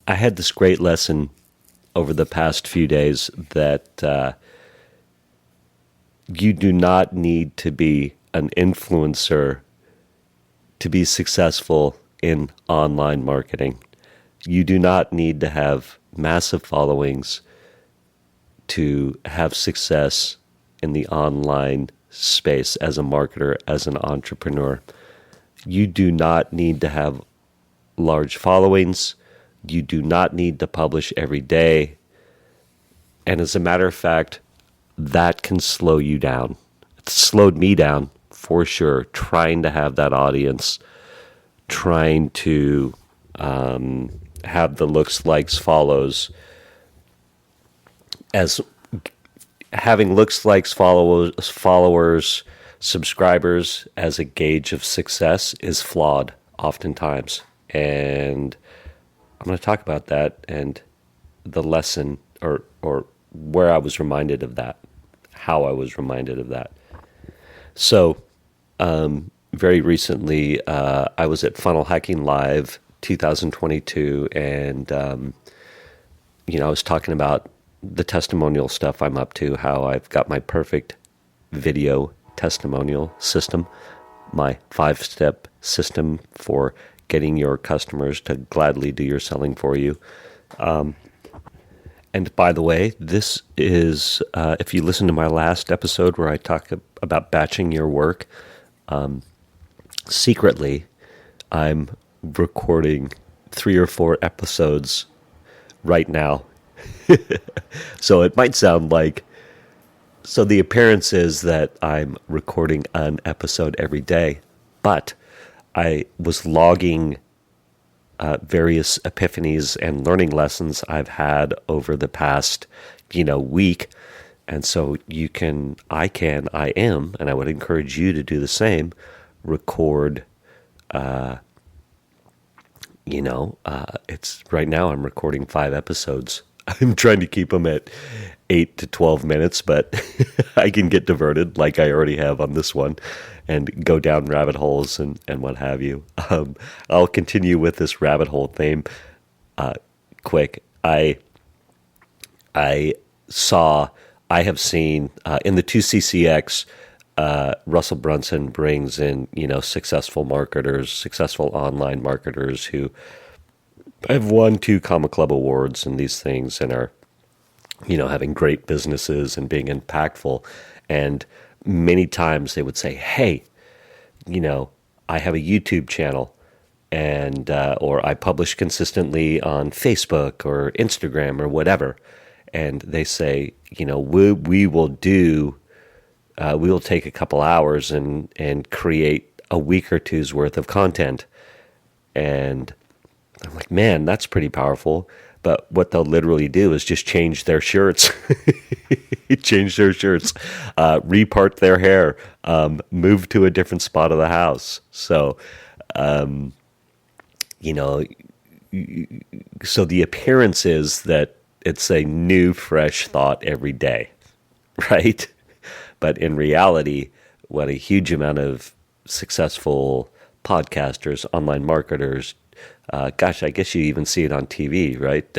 I had this great lesson over the past few days that you do not need to be an influencer to be successful in online marketing. You do not need to have massive followings to have success in the online space as a marketer, as an entrepreneur. You do not need to have large followings. You do not need to publish every day. And as a matter of fact, that can slow you down. It slowed me down for sure, trying to have that audience, trying to have the looks, likes, follows. As having looks, likes, followers, subscribers as a gauge of success is flawed oftentimes. And I'm going to talk about that and the lesson or where I was reminded of that, how I was reminded of that. So, very recently, I was at Funnel Hacking Live 2022, and, I was talking about the testimonial stuff I'm up to, how I've got my perfect video testimonial system, my 5-step system for getting your customers to gladly do your selling for you. And by the way, this is, if you listen to my last episode where I talk about batching your work, secretly, I'm recording 3 or 4 episodes right now. So it might sound like, so the appearance is that I'm recording an episode every day, but I was logging various epiphanies and learning lessons I've had over the past, week. And so I am, and I would encourage you to do the same, record, it's right now I'm recording 5 episodes. I'm trying to keep them at 8 to 12 minutes, but I can get diverted like I already have on this one and go down rabbit holes and what have you. I'll continue with this rabbit hole theme quick. I have seen in the 2CCX, Russell Brunson brings in, successful marketers, successful online marketers who have won 2 Comma Club awards and these things and are, having great businesses and being impactful. And many times they would say, hey, I have a YouTube channel and, or I publish consistently on Facebook or Instagram or whatever. And they say, we will take a couple hours and create a week or two's worth of content. And I'm like, man, that's pretty powerful. But what they'll literally do is just change their shirts, repart their hair, move to a different spot of the house. So, so the appearance is that it's a new, fresh thought every day, right? But in reality, what a huge amount of successful podcasters, online marketers, gosh, I guess you even see it on TV, right?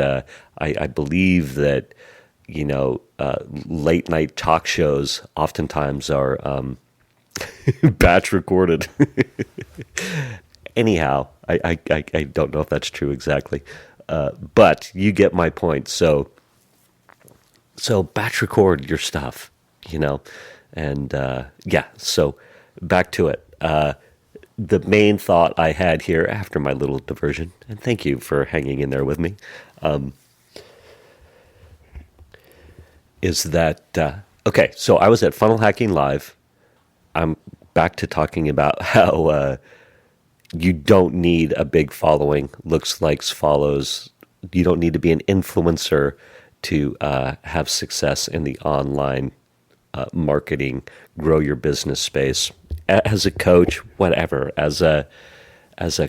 I believe that, late night talk shows oftentimes are batch recorded. Anyhow, I don't know if that's true exactly, but you get my point. So batch record your stuff, and so back to it. The main thought I had here after my little diversion, and thank you for hanging in there with me, is that, okay, so I was at Funnel Hacking Live. I'm back to talking about how you don't need a big following, looks, likes, follows. You don't need to be an influencer to have success in the online marketing, grow your business space. As a coach, whatever, as a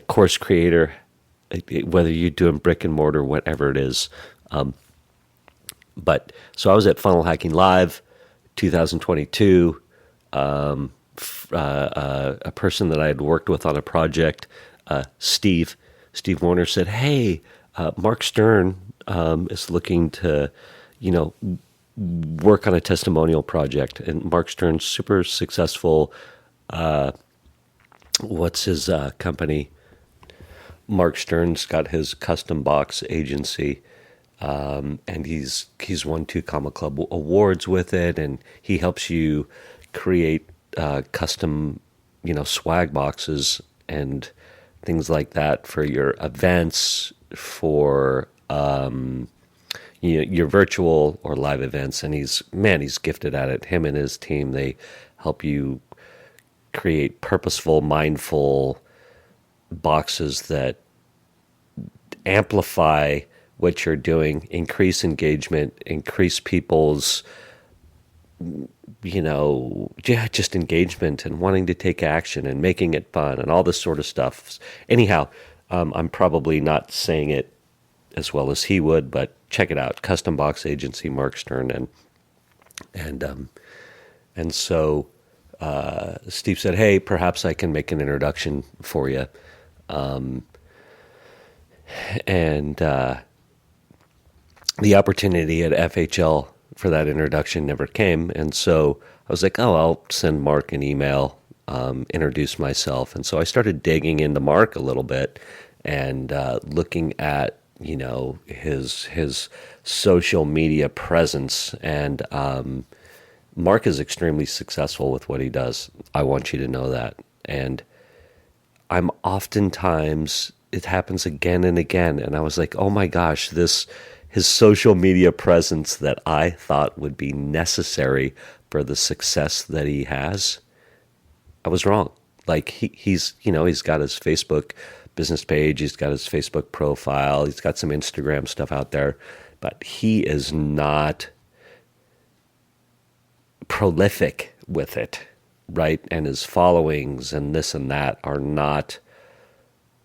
course creator, whether you're doing brick and mortar, whatever it is. But so I was at Funnel Hacking Live 2022. A person that I had worked with on a project, Steve Warner, said, hey, Mark Stern is looking to, you know, work on a testimonial project, and Mark Stern's super successful. What's his company? Mark Stern's got his custom box agency, and he's won 2 Comma Club awards with it, and he helps you create custom, swag boxes and things like that for your events, for your virtual or live events. And he's gifted at it. Him and his team, they help you create purposeful, mindful boxes that amplify what you're doing, increase engagement, increase people's, just engagement and wanting to take action and making it fun and all this sort of stuff. Anyhow, I'm probably not saying it as well as he would, but check it out. Custom Box Agency, Mark Stern, and so Steve said, "Hey, perhaps I can make an introduction for you." And the opportunity at FHL for that introduction never came. And so I was like, oh, I'll send Mark an email, introduce myself. And so I started digging into Mark a little bit and looking at, his social media presence. And Mark is extremely successful with what he does. I want you to know that. And I'm oftentimes, it happens again and again. And I was like, oh my gosh, his social media presence that I thought would be necessary for the success that he has, I was wrong. Like he's got his Facebook business page, he's got his Facebook profile, he's got some Instagram stuff out there, but he is not prolific with it, right? And his followings and this and that are not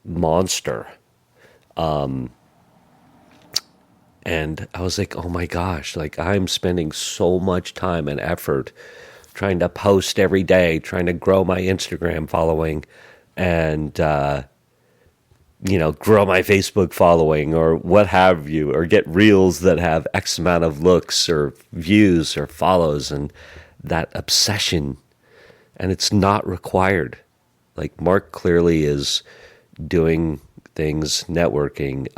monster. And I was like, oh my gosh, like I'm spending so much time and effort trying to post every day, trying to grow my Instagram following and, grow my Facebook following or what have you, or get reels that have X amount of looks or views or follows, and that obsession. And it's not required. Like Mark clearly is doing things, networking.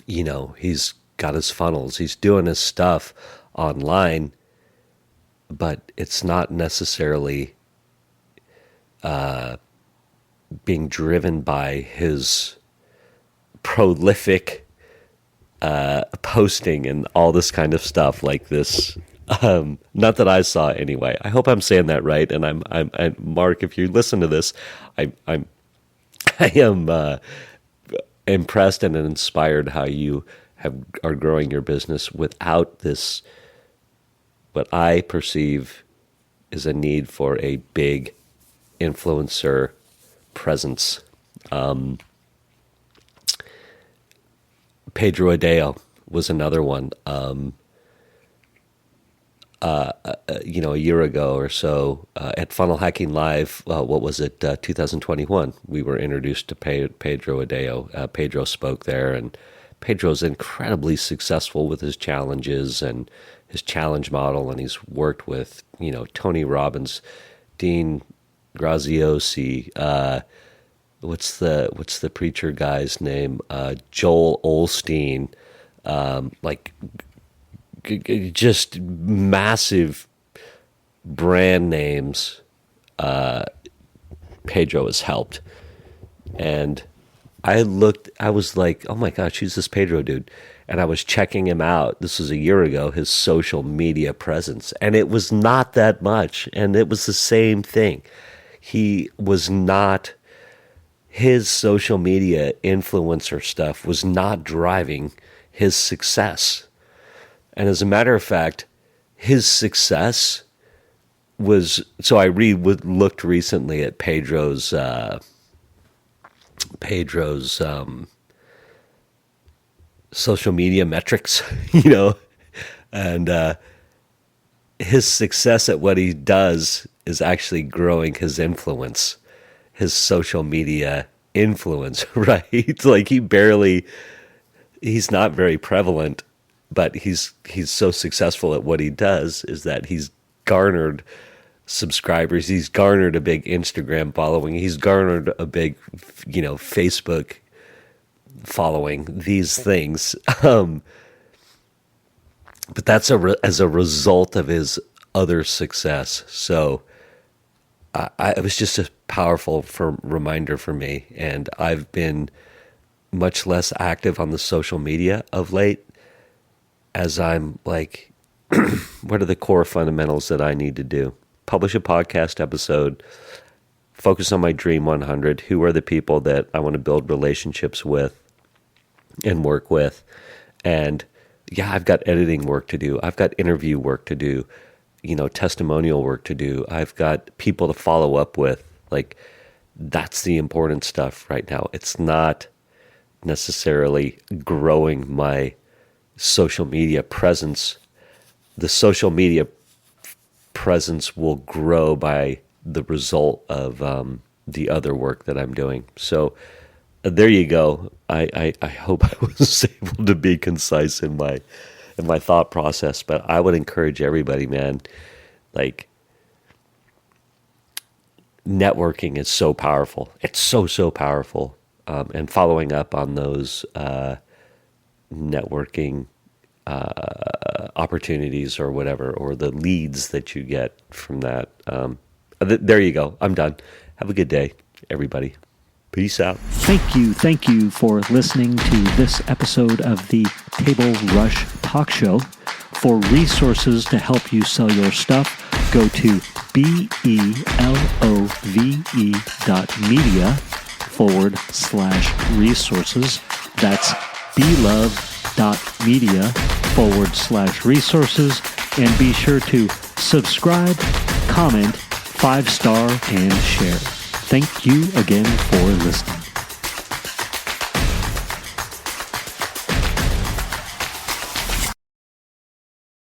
He's got his funnels, he's doing his stuff online, but it's not necessarily being driven by his prolific posting and all this kind of stuff like this. Not that I saw anyway. I hope I'm saying that right. And I'm Mark, if you listen to this, I am impressed and inspired how you are growing your business without this, what I perceive is a need for a big influencer presence. Pedro Adeo was another one. A year ago or so at Funnel Hacking Live, what was it, 2021, we were introduced to Pedro Adeo. Pedro spoke there, and Pedro's incredibly successful with his challenges and his challenge model, and he's worked with, Tony Robbins, Dean Graziosi, what's the preacher guy's name? Joel Osteen, just massive brand names Pedro has helped. And I was like, oh my gosh, who's this Pedro dude? And I was checking him out. This was a year ago, his social media presence. And it was not that much. And it was the same thing. His social media influencer stuff was not driving his success. And as a matter of fact, his success was, so I looked recently at Pedro's social media metrics, and his success at what he does is actually growing his influence, his social media influence, right? Like he's not very prevalent, but he's so successful at what he does is that he's garnered subscribers, he's garnered a big Instagram following, he's garnered a big, Facebook following, these things. But that's as a result of his other success. So it was just a powerful reminder for me. And I've been much less active on the social media of late as I'm like, what are the core fundamentals that I need to do? Publish a podcast episode, focus on my Dream 100. Who are the people that I want to build relationships with and work with? And yeah, I've got editing work to do. I've got interview work to do, testimonial work to do. I've got people to follow up with. Like, that's the important stuff right now. It's not necessarily growing my social media presence. The social media presence will grow by the result of the other work that I'm doing. So there you go. I hope I was able to be concise in my thought process, but I would encourage everybody, man, like, networking is so powerful. It's so powerful. And following up on those networking opportunities or whatever, or the leads that you get from that. There you go. I'm done. Have a good day, everybody. Peace out. Thank you for listening to this episode of the Table Rush Talk Show. For resources to help you sell your stuff, go to belove.media/resources. That's belove.media/resources. And be sure to subscribe, comment, 5-star, and share. Thank you again for listening.